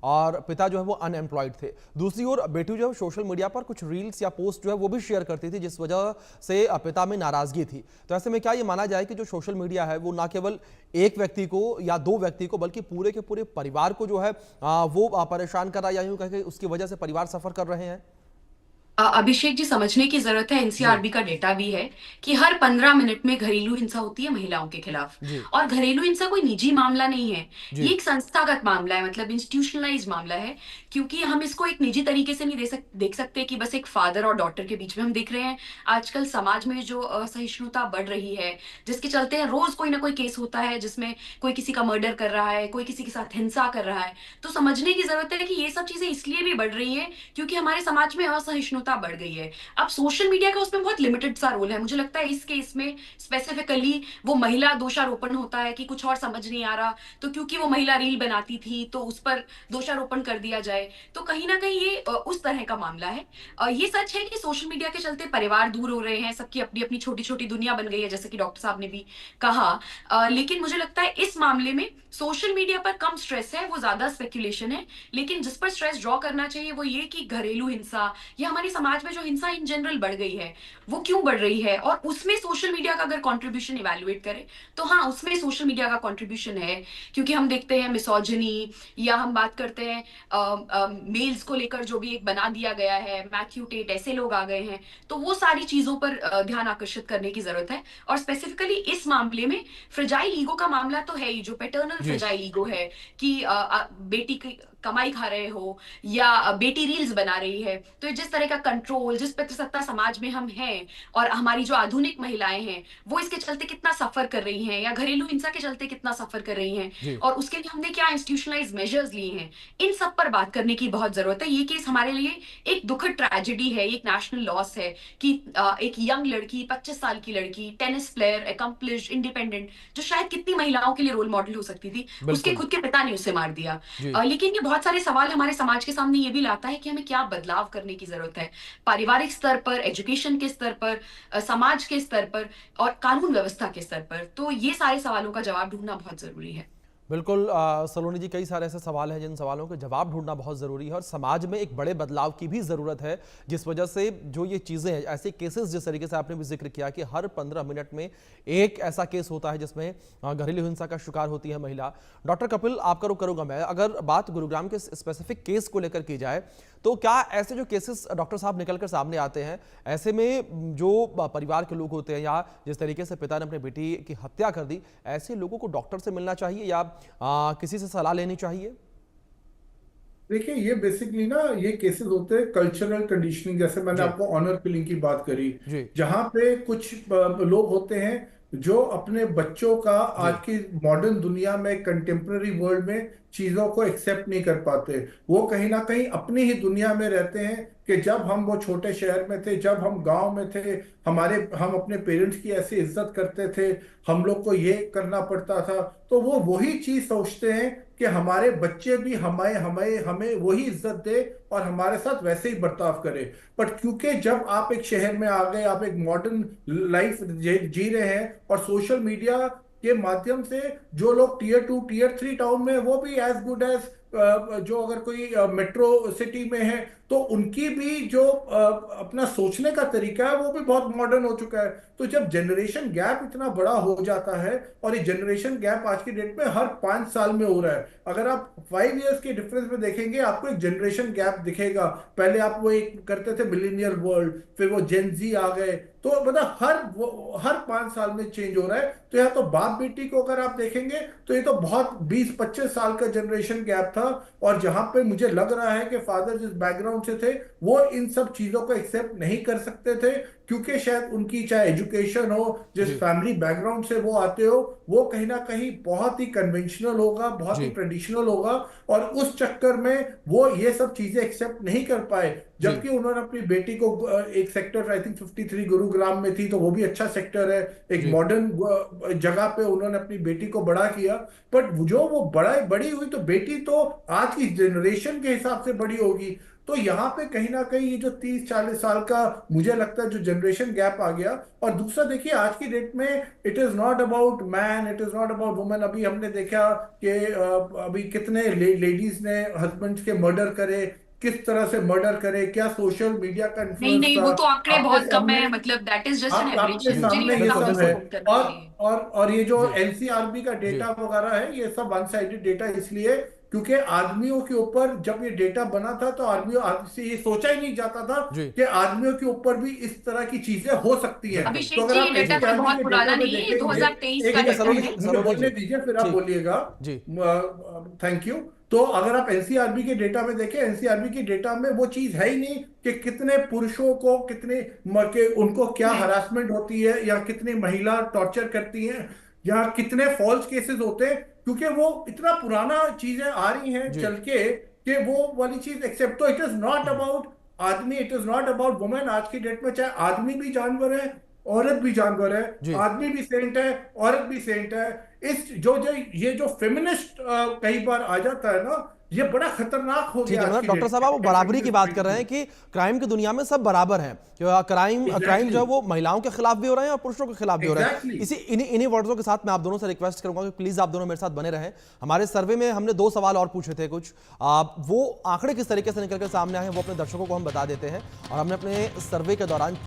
और पिता जो है वो अनएम्प्लॉयड थे। दूसरी ओर बेटी जो है सोशल मीडिया पर कुछ रील्स या पोस्ट जो है वो भी शेयर करती थी, जिस वजह से पिता में नाराजगी थी। तो ऐसे में क्या ये माना जाए कि जो सोशल मीडिया है वो ना केवल एक व्यक्ति को या दो व्यक्ति को बल्कि पूरे के पूरे परिवार को जो है वो परेशान कर रहा है, या यूं कहें उसकी वजह से परिवार सफर कर रहे हैं? अभिषेक जी, समझने की जरूरत है। जी। एनसीआरबी का डेटा भी है कि हर 15 मिनट में घरेलू हिंसा होती है महिलाओं के खिलाफ। जी। और घरेलू हिंसा कोई निजी मामला नहीं है, ये जी। एक संस्थागत मामला है, मतलब इंस्टीट्यूशनलाइज मामला है। क्योंकि हम इसको एक निजी तरीके से नहीं देख सकते कि बस एक फादर और डॉटर के बीच में। हम देख रहे हैं आजकल समाज में जो असहिष्णुता बढ़ रही है, जिसके चलते रोज कोई ना कोई केस होता है जिसमें कोई किसी का मर्डर कर रहा है, कोई किसी के साथ हिंसा कर रहा है। तो समझने की जरूरत है कि ये सब चीजें इसलिए भी बढ़ रही है क्योंकि हमारे समाज में असहिष्णुता बढ़ गई है। अब सोशल मीडिया का उसमें बहुत लिमिटेड सा रोल है। मुझे लगता है इस केस में स्पेसिफिकली वो महिला दोषारोपण होता है कि कुछ और समझ नहीं आ रहा, तो क्योंकि वो महिला रील बनाती थी तो उस पर दोषारोपण कर दिया जाए। तो कहीं ना कहीं ये उस तरह का मामला है। ये सच है कि सोशल मीडिया के चलते परिवार दूर हो रहे हैं, सबकी अपनी अपनी छोटी छोटी दुनिया बन गई है, जैसे कि डॉक्टर साहब ने भी कहा। लेकिन मुझे लगता है इस मामले में सोशल मीडिया पर कम स्ट्रेस है, वो ज्यादा स्पेकुलेशन है। लेकिन जिस पर स्ट्रेस ड्रॉ करना चाहिए वो ये कि घरेलू हिंसा या हमारे समाज में जो हिंसा इन जनरल बढ़ गई है वो क्यों बढ़ रही है, और उसमें सोशल मीडिया का अगर कंट्रीब्यूशन इवैल्यूएट करें तो हाँ, उसमें सोशल मीडिया का कंट्रीब्यूशन है। क्योंकि हम देखते हैं मिसोजिनी, या हम बात करते हैं मेल्स को लेकर जो भी एक बना दिया गया है, मैथ्यू टेट, ऐसे लोग आ गए हैं। तो वो सारी चीजों पर ध्यान आकर्षित करने की जरूरत है। और स्पेसिफिकली इस मामले में फ्रेजाइल ईगो का मामला तो है ही, जो पेटर्नल जी। फ्रेजाइल ईगो है कि बेटी की कमाई खा रहे हो या बेटी रील्स बना रही है। तो जिस तरह का कंट्रोल, जिस पितृसत्ता समाज में हम हैं, और हमारी जो आधुनिक महिलाएं हैं वो इसके चलते कितना सफर कर रही हैं, या घरेलू हिंसा के चलते कितना सफर कर रही हैं, जी। और उसके लिए हमने क्या इंस्टीट्यूशनलाइज मेजर्स लिए हैं, इन सब पर बात करने की बहुत जरूरत है। ये केस हमारे लिए एक दुखद ट्रेजेडी है, एक नेशनल लॉस है कि एक यंग लड़की, 25 साल की लड़की, टेनिस प्लेयर, अकम्पलिश्ड, इंडिपेंडेंट, जो शायद कितनी महिलाओं के लिए रोल मॉडल हो सकती थी, उसके बिल्कुल। खुद के पिता ने उसे मार दिया। जी। लेकिन ये बहुत सारे सवाल हमारे समाज के सामने ये भी लाता है कि हमें क्या बदलाव करने की जरूरत है, पारिवारिक स्तर पर, एजुकेशन के स्तर पर, समाज के स्तर पर, और कानून व्यवस्था के स्तर पर। तो ये सारे सवालों का जवाब ढूंढना बहुत जरूरी है। बिल्कुल सलोनी जी, कई सारे ऐसे सवाल हैं जिन सवालों के जवाब ढूंढना बहुत ज़रूरी है, और समाज में एक बड़े बदलाव की भी ज़रूरत है, जिस वजह से जो ये चीज़ें हैं, ऐसे केसेस जिस तरीके से आपने भी जिक्र किया कि हर 15 मिनट में एक ऐसा केस होता है जिसमें घरेलू हिंसा का शिकार होती है महिला। डॉक्टर कपिल, आपका रुख करूंगा मैं। अगर बात गुरुग्राम के स्पेसिफिक केस को लेकर की जाए तो क्या ऐसे जो केसेस डॉक्टर साहब निकल कर सामने आते हैं, ऐसे में जो परिवार के लोग होते हैं या जिस तरीके से पिता ने अपनी बेटी की हत्या कर दी, ऐसे लोगों को डॉक्टर से मिलना चाहिए या किसी से सलाह लेनी चाहिए? देखिए, ये बेसिकली ना ये केसेस होते हैं कल्चरल कंडीशनिंग, जैसे मैंने जी। आपको ऑनर किलिंग की बात करी। जी। जहाँ पे कुछ लोग होते हैं जो अपने बच्चों का आज जी। की मॉडर्न दुनिया में, कंटेम्प्रेरी वर्ल्ड में चीजों को एक्सेप्ट नहीं कर पाते। वो कहीं ना कहीं अपनी ही दुनिया में रहते हैं कि जब हम वो छोटे शहर में थे, जब हम गांव में थे, हम अपने पेरेंट्स की ऐसी इज्जत करते थे, हम लोग को ये करना पड़ता था। तो वो वही चीज सोचते हैं कि हमारे बच्चे भी हमें हमें हमें वही इज्जत दे और हमारे साथ वैसे ही बर्ताव करे। बट क्योंकि जब आप एक शहर में आ गए, आप एक मॉडर्न लाइफ जी रहे हैं, और सोशल मीडिया के माध्यम से जो लोग टीयर 2 टीयर 3 टाउन में, वो भी एज गुड एज जो अगर कोई मेट्रो सिटी में है, तो उनकी भी जो अपना सोचने का तरीका है वो भी बहुत मॉडर्न हो चुका है। तो जब जनरेशन गैप इतना बड़ा हो जाता है, और ये जनरेशन गैप आज की डेट में हर 5 साल में हो रहा है। अगर आप 5 इयर्स के डिफरेंस में देखेंगे, आपको एक जनरेशन गैप दिखेगा। पहले आप वो एक करते थे मिलेनियल वर्ल्ड, फिर वो जेनजी आ गए। तो मतलब हर 5 साल में चेंज हो रहा है। तो यहाँ तो बाप बेटी को अगर आप देखेंगे तो ये तो बहुत 20-25 साल का जनरेशन गैप था। और जहां पे मुझे लग रहा है कि फादर जिस बैकग्राउंड से थे, वो इन सब चीजों को एक्सेप्ट नहीं कर सकते थे, क्योंकि शायद उनकी चाहे एजुकेशन हो, जिस जी। फैमिली बैकग्राउंड से वो आते हो, वो कहीं ना कहीं बहुत ही कन्वेंशनल होगा, बहुत ही जी। ट्रेडिशनल होगा। और उस चक्कर में वो ये सब चीजें एक्सेप्ट नहीं कर पाए। जी। जबकि उन्होंने अपनी बेटी को एक सेक्टर, आई थिंक 53 गुरुग्राम में थी, तो वो भी अच्छा सेक्टर है, एक जी। मॉडर्न जगह पे उन्होंने अपनी बेटी को बड़ा किया। बट जो वो बड़ी हुई, तो बेटी तो आज की जनरेशन के हिसाब से बड़ी होगी। तो यहाँ पे कहीं ना कहीं ये जो 30-40 साल का मुझे लगता है जो जनरेशन गैप आ गया। और दूसरा देखिए आज की डेट में it is not about man, it is not about women. अभी हमने देखा कि अभी कितने लेडीज ने हस्बैंड के मर्डर करे, किस तरह से मर्डर करे, क्या सोशल मीडिया का नहीं इन्फ्लुएंस नहीं, था वो तो आंकड़े आपके बहुत कम सामने। है, मतलब दैट इज जस्ट एन आप आपके एवरेज, जी मुझे नहीं सामने ये लगता बिल्कुल सब उसको है। बिल्कुल सपोर्ट करना और चाहिए। और ये जो जी एनसीआरबी का जी डेटा वगैरह है, ये सब वन साइडेड डेटा इसलिए क्योंकि आदमियों के ऊपर जब ये डेटा बना था तो आदमियों से ये सोचा ही नहीं जाता था जी कि आदमियों के ऊपर भी इस तरह की चीजें हो सकती हैं। बिल्कुल तो अभिषेक अगर जी, ये आप डेटा जी कोई एनसीआरबी बहुत के पुराना डेटा में नहीं है, ये देखेंगे, 2023 एक का ठीक है मिनट डेटा सलोनी है। जी, मुझे सलोनी जी बोलने दीजिए फिर आप ठीक बोलिएगा। जी थैंक यू। तो अगर आप एनसीआरबी के डेटा में देखें, एनसीआरबी के डेटा में वो चीज है ही नहीं कि कितने पुरुषों को कितने के उनको क्या हरासमेंट होती है, या कितनी महिला टॉर्चर करती हैं, या कितने फॉल्स केसेस होते हैं, क्योंकि वो इतना पुराना चीजें आ रही हैं जी चल के कि वो वाली चीज एक्सेप्ट। तो इट इज नॉट अबाउट आदमी, it is not about women. आज की डेट में चाहे आदमी भी जानवर है, औरत भी जानवर है, जी आदमी भी सेंट है, औरत भी सेंट है। इस जो जो ये जो फेमिनिस्ट कई बार आ जाता है ना, ये बड़ा खतरनाक हो ठीक गया है, आज मतलब की डॉक्टर डेट साहब में आप वो बराबरी की फेमिनिस्ट बात पॉइंट कर ऑफ रहे व्यू। हैं कि क्राइम की दुनिया में सब बराबर हैं। क्राइम जो है एग्जैक्टली, वो महिलाओं के खिलाफ भी हो रहे हैं और पुरुषों के खिलाफ भी हो रहे हैं। एग्जैक्टली। इसी इन्हीं वर्ड्सों के साथ मैं आप दोनों से रिक्वेस्ट करूंगा कि प्लीज आप दोनों मेरे साथ बने रहें। हमारे सर्वे में हमने 2 सवाल और पूछे थे कुछ, वो आंकड़े किस तरीके से निकल कर सामने आए हैं वो अपने दर्शकों को हम बता देते हैं। और हमने अपने सर्वे के दौरान